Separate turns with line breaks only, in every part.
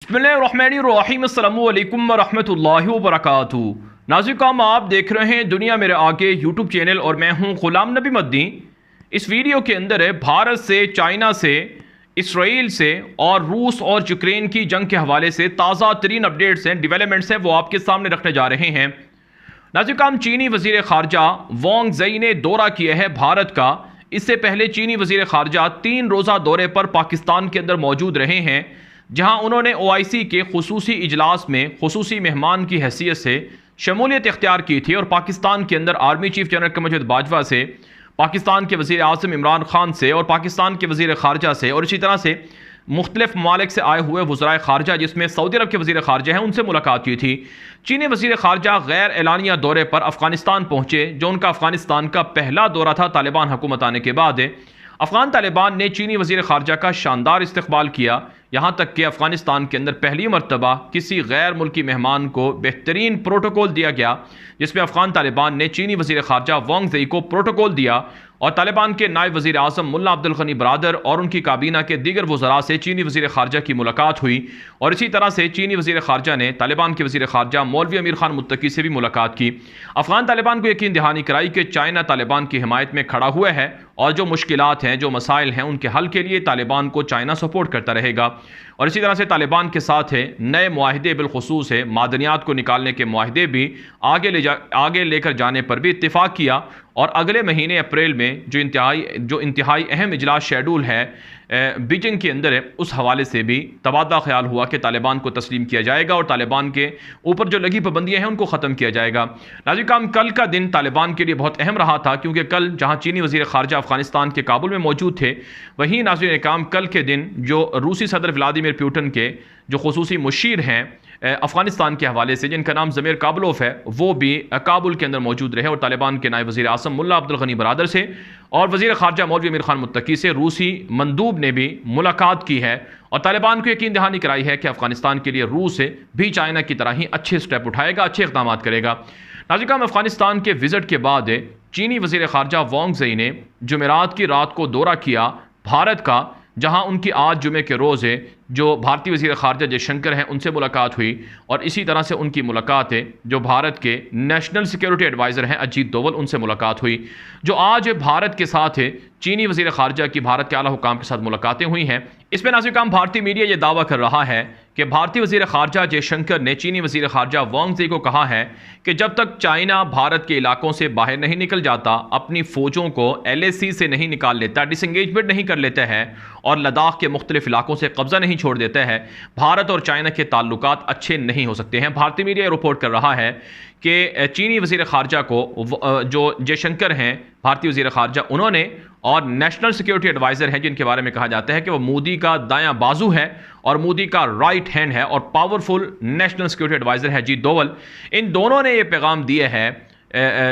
बिस्मिल्लाहिर्रहमानिर्रहीम अस्सलामु अलैकुम वरहमतुल्लाहि वबरकातुहू। नाज़रीन, आप देख रहे हैं दुनिया मेरे आगे यूट्यूब चैनल और मैं हूं ग़ुलाम नबी मद्दी। इस वीडियो के अंदर है भारत से, चाइना से, इसराइल से और रूस और यूक्रेन की जंग के हवाले से ताज़ा तरीन अपडेट्स हैं, डेवलपमेंट्स हैं, वो आपके सामने रखने जा रहे हैं। नाज़रीन, चीनी वज़ीर ख़ारजा वांग ज़ई ने दौरा किया है भारत का। इससे पहले चीनी वज़ीर ख़ारजा 3 रोज़ा दौरे पर पाकिस्तान के अंदर मौजूद रहे हैं, जहां उन्होंने OIC के खुसूसी इजलास में खुसूसी मेहमान की हैसियत से शमूलियत इख्तियार की थी और पाकिस्तान के अंदर army chief general Qamar Javed Bajwa से, पाकिस्तान के वज़ीर आज़म इमरान खान से और पाकिस्तान के वज़ीर ख़ारजा से और इसी तरह से मुख्तलिफ ममालिक से आए हुए वज़राए ख़ारजा, जिसमें सऊदी अरब के वज़ीर ख़ारजा हैं, उनसे मुलाकात की थी। चीनी वज़ीर ख़ारजा गैर एलानिया दौरे पर अफ़गानिस्तान पहुँचे, जो उनका अफ़गानिस्तान का पहला दौरा था तालिबान हुकूमत आने के बाद। अफ़गान तालिबान ने चीनी वज़ीर ख़ारजा का शानदार इस्तक़बाल किया, यहाँ तक कि अफ़गानिस्तान के अंदर पहली मरतबा किसी गैर मुल्की मेहमान को बेहतरीन प्रोटोकॉल दिया गया, जिसमें अफ़गान तालिबान ने चीनी वज़ीर ख़ारजा वांग ज़ई को प्रोटोकॉल दिया और तालिबान के नायब वज़ीर आज़म मुल्ला अब्दुल गनी बरादर और उनकी काबीना के दीगर वज़रा से चीनी वज़ीर ख़ारजा की मुलाकात हुई। और इसी तरह से चीनी वज़ीर ख़ारजा ने तालिबान के वज़ीर ख़ारजा मौलवी अमीर खान मुत्तकी से भी मुलाकात की। अफ़गान तालिबान को यकीन दहानी कराई कि चाइना तालिबान की हिमायत में खड़ा हुआ है और जो मुश्किलात हैं, जो मसाइल हैं, उनके हल के लिए तालिबान को चाइना सपोर्ट करता रहेगा। और इसी तरह से तालिबान के साथ है नए मुआहिदे, बिलखुसूस है मादनियात को निकालने के मुआहिदे भी आगे लेकर जाने पर भी इत्तेफाक किया। और अगले महीने अप्रैल में जो इंतहाई अहम इजलास शेड्यूल है बीजिंग के अंदर है, उस हवाले से भी तबादला ख्याल हुआ कि तालिबान को तस्लीम किया जाएगा और तालिबान के ऊपर जो लगी पाबंदियां हैं उनको ख़त्म किया जाएगा। नाज़रीन, कल का दिन तालिबान के लिए बहुत अहम रहा था, क्योंकि कल जहां चीनी वज़ीर ख़ारजा अफ़गानिस्तान के काबुल में मौजूद थे, वहीं नाज़रीन कल के दिन जो रूसी सदर व्लादिमीर पुतिन के जो खुसूसी मुशीर हैं अफ़गानिस्तान के हवाले से, जिनका नाम ज़मीर काबुलोफ है, वो भी काबुल के अंदर मौजूद रहे और तालिबान के नायब वज़ीर आज़म मुल्ला अब्दुल गनी बरादर से और वज़ीर ख़ारजा मौलवी अमीर खान मुत्तकी से रूसी मंदूब ने भी मुलाकात की है और तालिबान को यकीन दहानी कराई है कि अफ़गानिस्तान के लिए रूस भी चाइना की तरह ही अच्छे स्टेप उठाएगा, अच्छे इक़दाम करेगा। नाज़रीन, अफ़गानिस्तान के विज़िट के बाद चीनी वज़ीर ख़ारजा वांग ज़ई ने जुमेरात की रात को दौरा किया भारत का, जहां उनकी आज जुमे के रोज़ जो भारतीय वज़ीर ख़ारजा जयशंकर हैं उनसे मुलाकात हुई और इसी तरह से उनकी मुलाकात जो भारत के नेशनल सिक्योरिटी एडवाइज़र हैं अजीत डोवल, उनसे मुलाकात हुई। जो आज भारत के साथ चीनी वज़ीर ख़ारजा की भारत के आला हुकाम के साथ मुलाकातें हुई हैं, इसमें नाज़रीन भारतीय मीडिया ये दावा कर रहा है कि भारतीय वज़ीर ख़ारजा जयशंकर ने चीनी वज़ीर ख़ारजा वांग ज़ई को कहा है कि जब तक चाइना भारत के इलाकों से बाहर नहीं निकल जाता, अपनी फ़ौजों को LAC से नहीं निकाल लेता, डिसंगेजमेंट नहीं कर लेता है और लद्दाख के मुख्तलिफ इलाकों से कब्ज़ा नहीं छोड़ देता है, भारत और चाइना के ताल्लुकात अच्छे नहीं हो सकते हैं। भारतीय मीडिया रिपोर्ट कर रहा है कि चीनी वज़ीर ख़ारजा को जो जयशंकर हैं भारतीय वज़ीर ख़ारजा, उन्होंने और नेशनल सिक्योरिटी एडवाइज़र हैं जिनके बारे में कहा जाता है कि वो मोदी का दायां बाजू है और मोदी का राइट हैंड है और पावरफुल नेशनल सिक्योरिटी एडवाइज़र है अजीत डोवल, इन दोनों ने ये पैगाम दिए हैं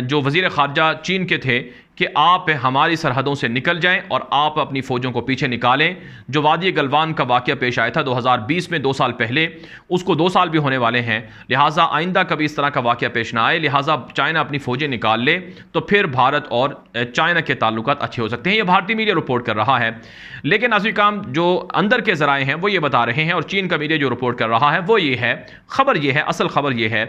जो वज़ीर ख़ारजा चीन के थे कि आप हमारी सरहदों से निकल जाएं और आप अपनी फ़ौजों को पीछे निकालें। जो वादी गलवान का वाक़या पेश आया था 2020 में, 2 साल पहले, उसको 2 साल भी होने वाले हैं, लिहाजा आइंदा कभी इस तरह का वाक़या पेश ना आए, लिहाजा चाइना अपनी फ़ौजें निकाल ले तो फिर भारत और चाइना के ताल्लुकात अच्छे हो सकते हैं। ये भारतीय मीडिया रिपोर्ट कर रहा है, लेकिन नाज़रीन जो अंदर के ज़राए हैं वो ये बता रहे हैं और चीन का मीडिया जो रिपोर्ट कर रहा है वो ये है, ख़बर ये है, असल ख़बर ये है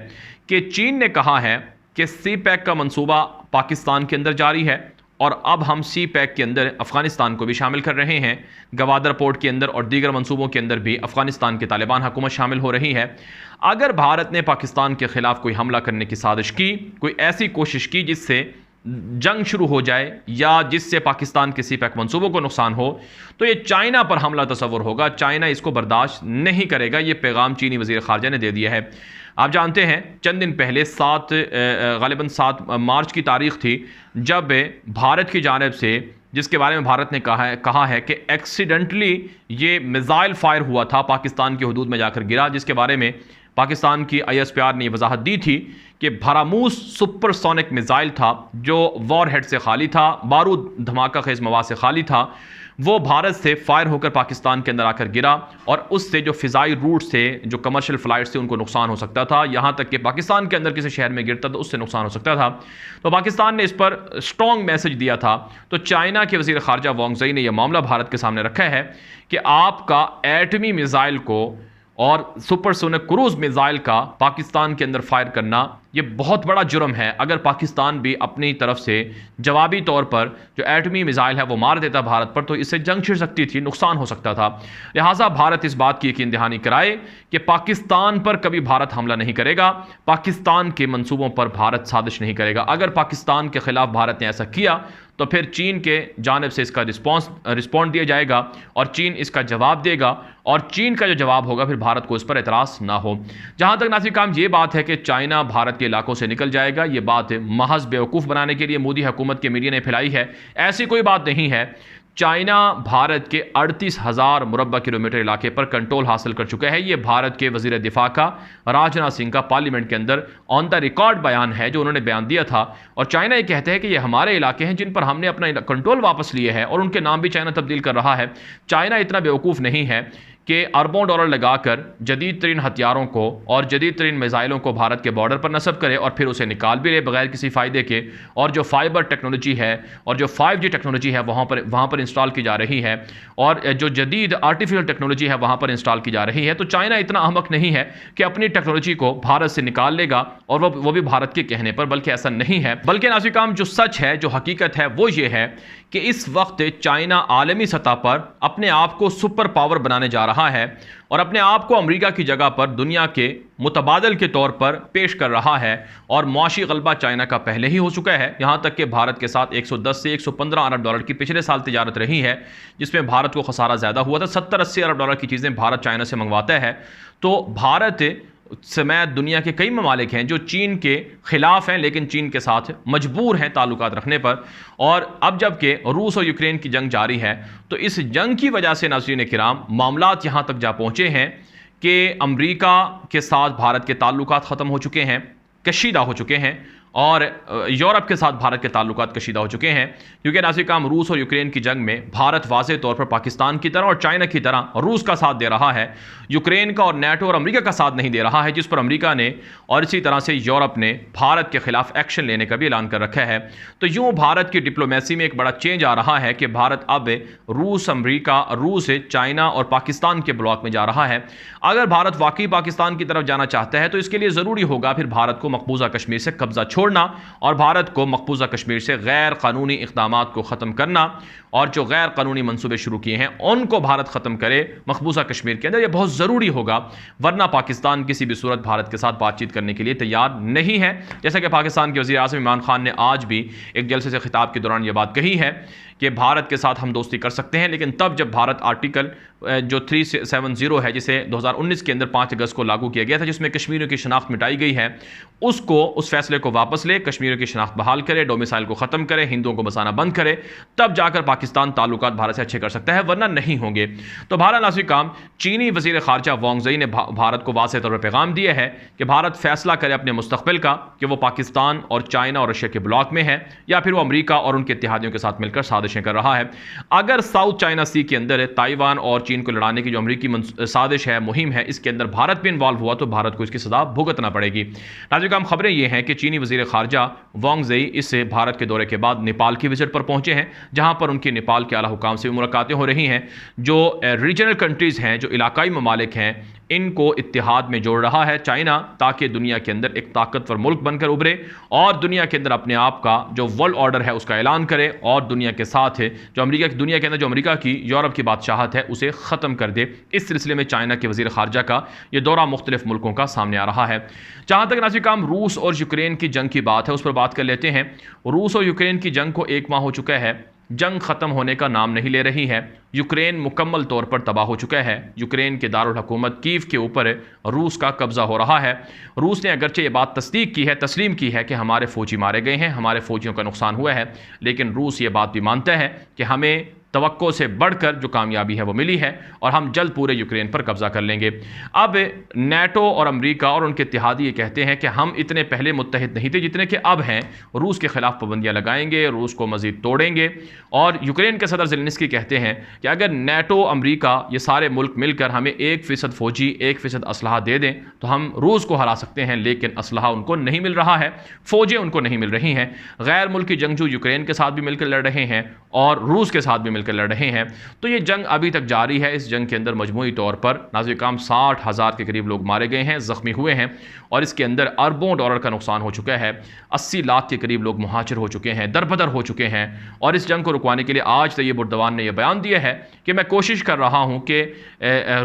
कि चीन ने कहा है कि CPEC का मंसूबा पाकिस्तान के अंदर जारी है और अब हम CPEC के अंदर अफ़गानिस्तान को भी शामिल कर रहे हैं। गवादर पोर्ट के अंदर और दीगर मंसूबों के अंदर भी अफ़गानिस्तान की तालिबान हुकूमत शामिल हो रही है। अगर भारत ने पाकिस्तान के ख़िलाफ़ कोई हमला करने की साजिश की, कोई ऐसी कोशिश की जिससे जंग शुरू हो जाए या जिससे पाकिस्तान के CPEC मंसूबों को नुकसान हो, तो ये चाइना पर हमला तस्वर होगा, चाइना इसको बर्दाश्त नहीं करेगा। ये पैगाम चीनी वज़ीर ख़ारजा ने दे दिया है। आप जानते हैं चंद दिन पहले गालिबन 7 मार्च की तारीख़ थी, जब भारत की जानिब से, जिसके बारे में भारत ने कहा है कि एक्सीडेंटली ये मिज़ाइल फायर हुआ था, पाकिस्तान की हदूद में जाकर गिरा, जिसके बारे में पाकिस्तान की ISPR ने वजाहत दी थी कि भरामूस सुपरसोनिक मिज़ाइल था जो वॉर हेड से खाली था, बारूद धमाका खेज मवाद से खाली था, वो भारत से फायर होकर पाकिस्तान के अंदर आकर गिरा और उससे जो फ़िज़ाई रूट से, जो कमर्शियल फ़्लाइट से, उनको नुकसान हो सकता था। यहाँ तक कि पाकिस्तान के अंदर किसी शहर में गिरता तो उससे नुकसान हो सकता था। तो पाकिस्तान ने इस पर स्ट्रॉन्ग मैसेज दिया था। तो चाइना के वज़ीर ख़ारजा वांग ज़ई ने यह मामला भारत के सामने रखा है कि आपका एटमी मिज़ाइल को और सुपरसोनिक क्रूज मिसाइल का पाकिस्तान के अंदर फायर करना ये बहुत बड़ा जुर्म है। अगर पाकिस्तान भी अपनी तरफ से जवाबी तौर पर जो एटमी मिसाइल है वो मार देता भारत पर, तो इससे जंग छिड़ सकती थी, नुकसान हो सकता था। लिहाजा भारत इस बात की यकीन दहानी कराए कि पाकिस्तान पर कभी भारत हमला नहीं करेगा, पाकिस्तान के मंसूबों पर भारत साजिश नहीं करेगा। अगर पाकिस्तान के खिलाफ भारत ने ऐसा किया तो फिर चीन के जानिब से इसका रिस्पॉन्ड दिया जाएगा और चीन इसका जवाब देगा, और चीन का जो जवाब होगा फिर भारत को इस पर एतराज़ ना हो। जहां तक नासिर काम ये बात है कि चाइना भारत के इलाकों से निकल जाएगा, ये बात महज बेवकूफ़ बनाने के लिए मोदी हुकूमत के मीडिया ने फैलाई है। ऐसी कोई बात नहीं है। चाइना भारत के 38,000 मुरब्बा किलोमीटर इलाके पर कंट्रोल हासिल कर चुका है। ये भारत के वजीर दिफा का राजनाथ सिंह का पार्लियामेंट के अंदर ऑन द रिकॉर्ड बयान है जो उन्होंने बयान दिया था। और चाइना ये कहते हैं कि ये हमारे इलाके हैं जिन पर हमने अपना कंट्रोल वापस लिए है, और उनके नाम भी चाइना तब्दील कर रहा है। चाइना इतना बेवकूफ़ नहीं है कि अरबों डॉलर लगाकर जदीद तरीन हथियारों को और जदीद तरीन मिसाइलों को भारत के बॉर्डर पर नस्ब करे और फिर उसे निकाल भी ले बगैर किसी फ़ायदे के। और जो फाइबर टेक्नोलॉजी है और जो 5G टेक्नोलॉजी है वहाँ पर इंस्टॉल की जा रही है, और जो जदीद आर्टिफिशियल टेक्नोलॉजी है वहाँ पर इंस्टॉल की जा रही है। तो चाइना इतना अहमक नहीं है कि अपनी टेक्नोलॉजी को भारत से निकाल लेगा, और वो भी भारत के कहने पर, बल्कि ऐसा नहीं है। बल्कि नासिर काम जो सच है, जो हकीकत है वो ये है कि इस वक्त चाइना आलमी सतह पर अपने आप को सुपर पावर बनाने जा रहा है और अपने आप को अमेरिका की जगह पर दुनिया के मुतबादल के तौर पर पेश कर रहा है। और मुआशी गलबा चाइना का पहले ही हो चुका है, यहाँ तक कि भारत के साथ 110 से 115 अरब डॉलर की पिछले साल तिजारत रही है, जिसमें भारत को खसारा ज़्यादा हुआ था। 70-80 अरब डॉलर की चीज़ें भारत चाइना से मंगवाता है। तो भारत समेत दुनिया के कई ममालिक हैं जो चीन के ख़िलाफ़ हैं, लेकिन चीन के साथ मजबूर हैं ताल्लुकात रखने पर। और अब जबकि रूस और यूक्रेन की जंग जारी है, तो इस जंग की वजह से नाज़रीन किराम मामलात यहाँ तक जा पहुँचे हैं कि अमरीका के साथ भारत के ताल्लुकात ख़त्म हो चुके हैं, कशीदा हो चुके हैं, और यूरोप के साथ भारत के ताल्लुकात कशीदा हो चुके हैं। क्योंकि नासिर काम रूस और यूक्रेन की जंग में भारत वाज़ेह तौर पर पाकिस्तान की तरह और चाइना की तरह रूस का साथ दे रहा है, यूक्रेन का और नेटो और अमेरिका का साथ नहीं दे रहा है, जिस पर अमेरिका ने और इसी तरह से यूरोप ने भारत के खिलाफ एक्शन लेने का भी ऐलान कर रखा है। तो यूँ भारत की डिप्लोमेसी में एक बड़ा चेंज आ रहा है कि भारत अब रूस, अमरीका, रूस, चाइना और पाकिस्तान के ब्लॉक में जा रहा है। अगर भारत वाकई पाकिस्तान की तरफ जाना चाहता है तो इसके लिए ज़रूरी होगा फिर भारत को मकबूजा कश्मीर से कब्जा छोड़ना और भारत को मकबूजा कश्मीर से गैर कानूनी इक़दामात को ख़त्म करना, और जो गैर कानूनी मंसूबे शुरू किए हैं उनको भारत ख़त्म करे मकबूजा कश्मीर के अंदर। यह बहुत ज़रूरी होगा, वरना पाकिस्तान किसी भी सूरत भारत के साथ बातचीत करने के लिए तैयार नहीं है। जैसा कि पाकिस्तान के वज़ीर आज़म इमरान खान ने आज भी एक जलसे से खिताब के दौरान यह बात कही है कि भारत के साथ हम दोस्ती कर सकते हैं, लेकिन तब जब भारत आर्टिकल जो 370 है, जिसे 2019 के अंदर 5 अगस्त को लागू किया गया था, जिसमें कश्मीरियों की शनाख्त मिटाई गई है, उस फैसले को वापस ले, कश्मीरियों की शनाख्त बहाल करे, डोमिसाइल को ख़त्म करे, हिंदुओं को बसाना बंद करे, तब जाकर पाकिस्तान ताल्लुकात भारत से अच्छे कर सकता है, वरना नहीं होंगे। तो भारत नासिर काम चीनी वज़ीर ख़ारजा वांग ज़ई ने भारत को वाज़ेह तौर पर पैगाम दिया है कि भारत फैसला करे अपने मुस्तक़बिल का कि वो पाकिस्तान और चाइना और रशिया के ब्लॉक में है या फिर वो अमरीका और उनके इत्तेहादियों के साथ मिलकर साजिशें कर रहा है। अगर साउथ चाइना सी के अंदर ताइवान और चीन को लड़ाने की जो अमरीकी साजिश है, मुहिम है, इसके अंदर भारत भी इन्वॉल्व हुआ तो भारत को इसकी सजा भुगतना पड़ेगी। नाज़रीन काम खबरें ये हैं कि चीनी वज़ीर ख़ारजा वांग ज़ई इससे भारत के दौरे के बाद नेपाल की विजिट पर पहुंचे हैं, जहां पर उनकी नेपाल के आला हुकाम से मुलाकातें हो रही हैं। जो रीजनल कंट्रीज़ हैं, जो इलाकाई ममालिक हैं, इनको इत्तेहाद में जोड़ रहा है चाइना, ताकि दुनिया के अंदर एक ताकतवर मुल्क बनकर उभरे और दुनिया के अंदर अपने आप का जो वर्ल्ड ऑर्डर है उसका ऐलान करे, और दुनिया के साथ जो दुनिया के अंदर जो अमेरिका की, यूरोप की बादशाहत है उसे ख़त्म कर दे। इस सिलसिले में चाइना के वज़ीर ख़ारजा का ये दौरा मुख्तलिफ मुल्कों का सामने आ रहा है। जहाँ तक नासिर काम रूस और यूक्रेन की जंग की बात है, उस पर बात कर लेते हैं। रूस और यूक्रेन की जंग को 1 माह हो चुका है, जंग ख़त्म होने का नाम नहीं ले रही है। यूक्रेन मुकम्मल तौर पर तबाह हो चुका है। यूक्रेन के दारुल हुकूमत कीव के ऊपर रूस का कब्ज़ा हो रहा है। रूस ने अगरचे ये बात तस्दीक की है, तस्लीम की है कि हमारे फ़ौजी मारे गए हैं, हमारे फ़ौजियों का नुकसान हुआ है, लेकिन रूस ये बात भी मानता है कि हमें तवक्को से बढ़कर जो कामयाबी है वो मिली है और हम जल्द पूरे यूक्रेन पर कब्जा कर लेंगे। अब नेटो और अमेरिका और उनके इत्तेहादी ये कहते हैं कि हम इतने पहले मुत्तहिद नहीं थे जितने कि अब हैं, रूस के खिलाफ पाबंदियां लगाएंगे, रूस को मजीद तोड़ेंगे। और यूक्रेन के सदर ज़ेलेंस्की कहते हैं कि अगर नेटो, अमेरिका, ये सारे मुल्क मिलकर हमें 1% फ़ौजी, 1% असलहा दे दें तो हम रूस को हरा सकते हैं, लेकिन असलहा उनको नहीं मिल रहा है, फ़ौजें उनको नहीं मिल रही हैं। गैर मुल्की जंगजू यूक्रेन के साथ भी मिलकर लड़ रहे हैं और रूस के साथ भी मिलकर लड़ रहे हैं। तो ये जंग अभी तक जारी है। इस जंग के अंदर मजमूई तौर पर नाज़िर-ए-किराम 60,000 के करीब लोग मारे गए हैं, ज़ख्मी हुए हैं और इसके अंदर अरबों डॉलर का नुकसान हो चुका है। 80 लाख के करीब लोग मुहाजिर हो चुके हैं, दरबदर हो चुके हैं। और इस जंग को रुकवाने के लिए आज तैयब उर्दवान ने यह बयान दिया है कि मैं कोशिश कर रहा हूँ कि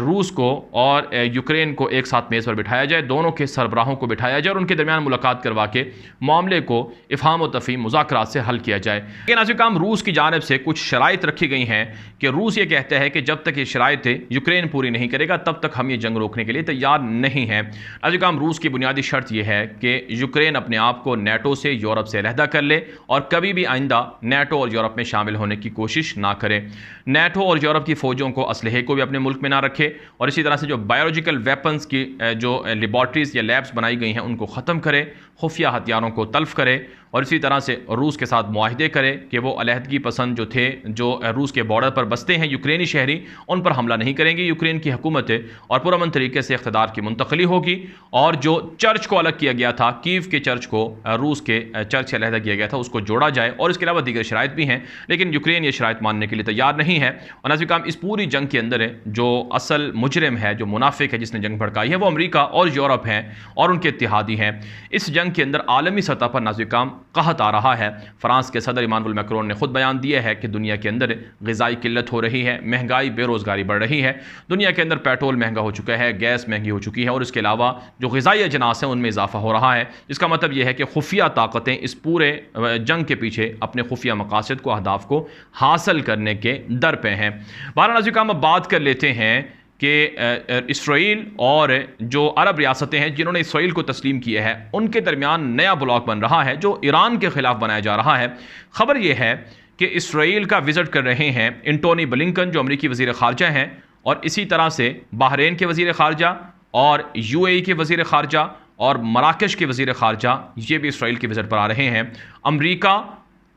रूस को और यूक्रेन को एक साथ मेज़ पर बिठाया जाए, दोनों के सरबराहों को बिठाया जाए और उनके दरमियान मुलाकात करवा के मामले को इफ़हाम व तफ़हीम मुज़ाकरात से हल किया जाए। लेकिन नाज़िर-ए-किराम रूस की जानिब से कुछ शराइत रखी गई हैं कि रूस ये कहता है कि जब तक ये शराइतें यूक्रेन पूरी नहीं करेगा तब तक हम ये जंग रोकने के लिए तैयार नहीं हैं। नाज़िर-ए-किराम रूस की बुनियादी शर्त यह है कि यूक्रेन अपने आप को नेटो से, यूरोप से अलहदा कर ले और कभी भी आइंदा नेटो और यूरोप में शामिल होने की कोशिश ना करे। नेटो और यूरोप की फ़ौजों को असलहे को भी अपने मुल्क में ना रखे और इसी तरह से जो बायोलॉजिकल वेपन्स की जो लेबॉर्ट्रीज़ या लैब्स बनाई गई हैं उनको ख़त्म करे, खुफिया हथियारों को तल्फ़ करे और इसी तरह से रूस के साथ मुआहिदे करे कि वो अलहदगी पसंद जो थे, जो रूस के बॉर्डर पर बसते हैं यूक्रेनी शहरी, उन पर हमला नहीं करेंगे। यूक्रेन की हुकूमत और पुरअमन तरीके से इख्तिदार की मुंतकली होगी और जो चर्च को अलग किया गया था, कीव के चर्च को रूस के चर्च से अलहदा किया गया था, उसको जोड़ा जाए और इसके अलावा दीगर शराइत भी हैं, लेकिन यूक्रेन ये शराइत मानने के लिए तैयार नहीं है। और नाज़िर-ए-किराम इस पूरी जंग के अंदर जो असल मुजरिम है, जो मुनाफिक है, जिसने जंग भड़काई है, वो अमरीका और यूरोप हैं और उनके इत्तेहादी हैं। इस जंग के अंदर आलमी सतह पर नाज़िर-ए-किराम कहत आ रहा है। फ्रांस के सदर इमानुएल मैक्रोन ने खुद बयान दिया है कि दुनिया के अंदर ग़िज़ाई किल्लत हो रही है, महंगाई, बेरोज़गारी बढ़ रही है। दुनिया के अंदर पेट्रोल महंगा हो चुका है, गैस महंगी हो चुकी है और इसके अलावा जो ग़िज़ाई अजनास हैं उनमें इजाफा हो रहा है। इसका मतलब यह है कि खुफिया ताकतें इस पूरे जंग के पीछे अपने खुफिया मकासद को, अहदाफ को हासिल करने के दर पे हैं। बहरहाल नाज़िर-ए-किराम अब बात कर लेते हैं कि इसराइल और जो अरब रियासतें हैं जिन्होंने इसराइल को तस्लीम किया है, उनके दरमियान नया ब्लॉक बन रहा है जो ईरान के ख़िलाफ़ बनाया जा रहा है। ख़बर यह है कि इसराइल का विज़िट कर रहे हैं एंटोनी ब्लिंकन, जो अमरीकी वज़ीर ख़ारजा हैं, और इसी तरह से बहरीन के वज़ीर ख़ारजा और UAE के वज़ीर ख़ारजा और मराकश के वज़ीर ख़ारजा, ये भी इसराइल के विज़िट पर आ रहे हैं। अमरीका,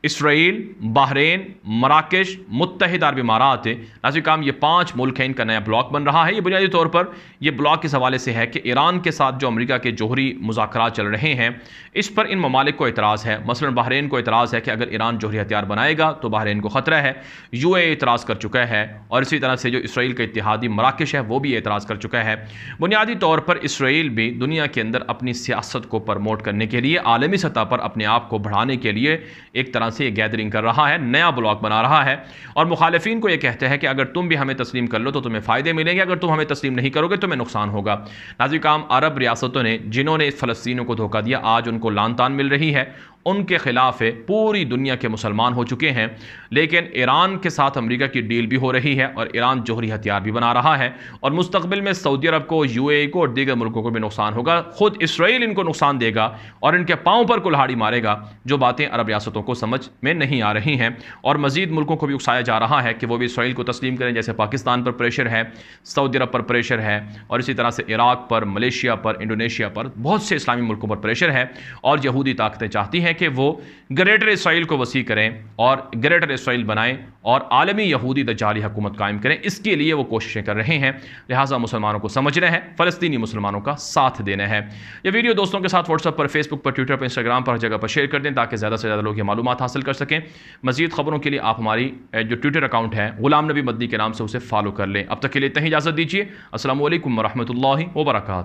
इसराइल, बहरीन, मराकश, मुत्तहिदा अरब इमारात, नाज़िर-ए-किराम ये 5 मुल्क हैं, इनका नया ब्लॉक बन रहा है। ये बुनियादी तौर पर ये ब्लॉक इस हवाले से है कि ईरान के साथ जो अमरीका के जोहरी मुज़ाकरात चल रहे हैं, इस पर इन ममालिक को एतराज़ है। मसलन बहरीन को एतराज़ है कि अगर ईरान जोहरी हथियार बनाएगा तो बहरीन को ख़तरा है। UAE एतराज़ कर चुका है और इसी तरह से जो इसराइल का इत्तेहादी मराकश है वो भी एतराज़ कर चुका है। बुनियादी तौर पर इसराइल भी दुनिया के अंदर अपनी सियासत को प्रमोट करने के लिए, आलमी सतह पर अपने आप को बढ़ाने के लिए एक तरह से गैदरिंग कर रहा है, नया ब्लॉक बना रहा है और मुखालिफिन को यह कहते हैं कि अगर तुम भी हमें तस्लीम कर लो तो तुम्हें फ़ायदे मिलेंगे, अगर तुम हमें तस्लीम नहीं करोगे तुम्हें नुकसान होगा। नाज़िर-ए-किराम अरब रियासतों ने जिन्होंने फ़लस्तीनियों को धोखा दिया, आज उनको लानतान मिल रही है, उनके खिलाफ पूरी दुनिया के मुसलमान हो चुके हैं। लेकिन ईरान के साथ अमेरिका की डील भी हो रही है और ईरान जोहरी हथियार भी बना रहा है और मुस्तकबिल में सऊदी अरब को, UAE को और दीगर मुल्कों को भी नुकसान होगा। खुद इसराइल इनको नुकसान देगा और इनके पाँव पर कुल्हाड़ी मारेगा, जो बातें अरब रियासतों को समझ में नहीं आ रही हैं। और मज़ीद मुल्कों को भी उकसाया जा रहा है कि वो भी इसराइल को तस्लीम करें, जैसे पाकिस्तान पर प्रेशर है, सऊदी अरब पर प्रेशर है और इसी तरह से इराक पर, मलेशिया पर, इंडोनेशिया पर, बहुत से इस्लामी मुल्कों पर प्रेशर है। और यहूदी ताकतें चाहती हैं कि वो ग्रेटर इसराइल को वसी करें और ग्रेटर इसराइल बनाएं और आलमी यहूदी दज्जाली हुकूमत कायम करें। इसके लिए वो कोशिशें कर रहे हैं। लिहाजा मुसलमानों को समझना है, फ़लस्तीनी मुसलमानों का साथ देना है। ये वीडियो दोस्तों के साथ व्हाट्सएप पर, फेसबुक पर, ट्विटर पर, इंस्टाग्राम पर, हर जगह पर शेयर कर दें ताकि ज़्यादा से ज़्यादा लोग ये मालूमात हासिल कर सकें। मज़ीद खबरों के लिए आप हमारी जो ट्विटर अकाउंट है गुलाम नबी मद्दी के नाम से उसे फॉलो कर लें। अब तक के लिए इतना ही इजाज़त दीजिए। अस्सलामु अलैकुम व रहमतुल्लाहि व बरकातुहू।